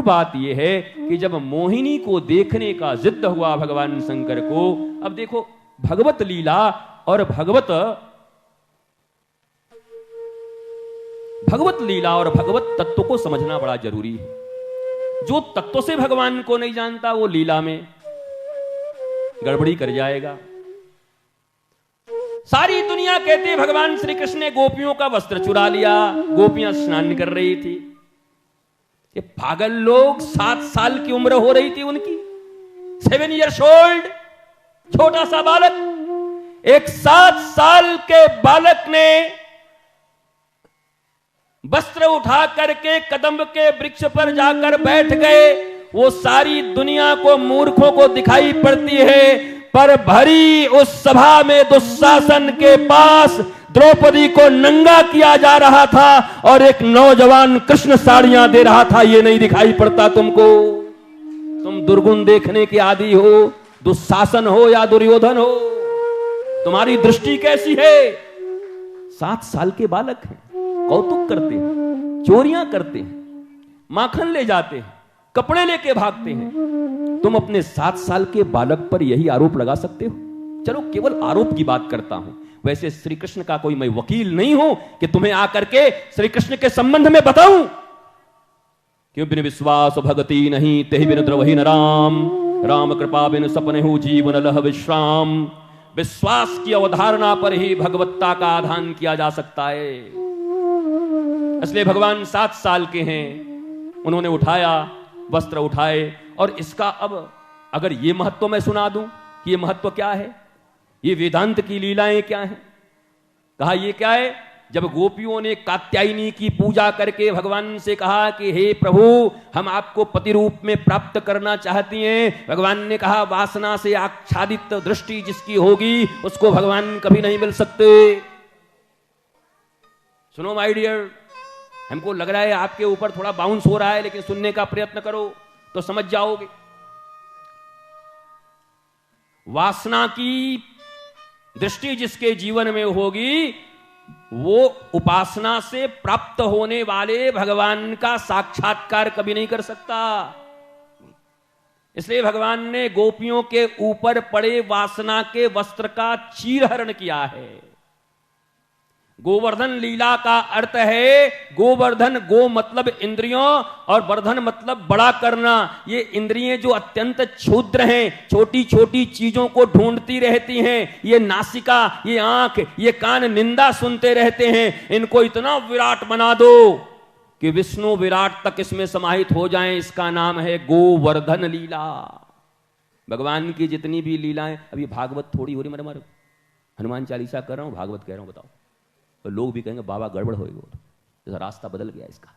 बात यह है कि जब मोहिनी को देखने का जिद हुआ भगवान शंकर को, अब देखो भगवत लीला और भगवत लीला और भगवत तत्व को समझना बड़ा जरूरी है। जो तत्व से भगवान को नहीं जानता वो लीला में गड़बड़ी कर जाएगा। सारी दुनिया कहती है भगवान श्री कृष्ण ने गोपियों का वस्त्र चुरा लिया, गोपियां स्नान कर रही थी। ये पागल लोग, 7 साल की उम्र हो रही थी उनकी, 7 years old, छोटा सा बालक, एक 7 साल के बालक ने वस्त्र उठा करके कदम्ब के वृक्ष पर जाकर बैठ गए। वो सारी दुनिया को, मूर्खों को दिखाई पड़ती है, पर भरी उस सभा में दुशासन के पास द्रौपदी को नंगा किया जा रहा था और एक नौजवान कृष्ण साड़ियां दे रहा था। ये नहीं दिखाई पड़ता तुमको? तुम दुर्गुण देखने के आदी हो, दुशासन हो या दुर्योधन हो, तुम्हारी दृष्टि कैसी है? 7 साल के बालक हैं, कौतुक करते हैं, चोरियां करते हैं, माखन ले जाते हैं, कपड़े लेके भागते हैं। तुम अपने 7 साल के बालक पर यही आरोप लगा सकते हो? चलो केवल आरोप की बात करता हूं, वैसे श्री कृष्ण का कोई मैं वकील नहीं हूं कि तुम्हें आकर के श्री कृष्ण के संबंध में बताऊं। क्यों बिन विश्वास भगति नहीं, तेहि बिन द्रवहि न राम, राम कृपा बिन सपने हो जीवन लह विश्राम। विश्वास की अवधारणा पर ही भगवत्ता का आधान किया जा सकता है। इसलिए भगवान 7 साल के हैं, उन्होंने उठाया, वस्त्र उठाए। और इसका अब अगर ये महत्व मैं सुना दूं कि ये महत्व क्या है, ये वेदांत की लीलाएं क्या हैं, कहा ये क्या है। जब गोपियों ने कात्यायनी की पूजा करके भगवान से कहा कि हे प्रभु, हम आपको पति रूप में प्राप्त करना चाहती हैं, भगवान ने कहा वासना से आच्छादित दृष्टि जिसकी होगी उसको भगवान कभी नहीं मिल सकते। सुनो माय डियर, हमको लग रहा है आपके ऊपर थोड़ा बाउंस हो रहा है, लेकिन सुनने का प्रयत्न करो तो समझ जाओगे। वासना की दृष्टि जिसके जीवन में होगी वो उपासना से प्राप्त होने वाले भगवान का साक्षात्कार कभी नहीं कर सकता। इसलिए भगवान ने गोपियों के ऊपर पड़े वासना के वस्त्र का चीरहरण किया है। गोवर्धन लीला का अर्थ है, गोवर्धन, गो मतलब इंद्रियों और वर्धन मतलब बड़ा करना। ये इंद्रियें जो अत्यंत क्षुद्र हैं, छोटी छोटी चीजों को ढूंढती रहती हैं, ये नासिका, ये आंख, ये कान निंदा सुनते रहते हैं, इनको इतना विराट बना दो कि विष्णु विराट तक इसमें समाहित हो जाएं। इसका नाम है गोवर्धन लीला। भगवान की जितनी भी लीलाएं, अभी भागवत थोड़ी हो रही, मेरे हनुमान चालीसा कर रहा हूं, भागवत कह रहा हूं, बताओ तो लोग भी कहेंगे बाबा गड़बड़ होएगा, जैसा रास्ता बदल गया इसका।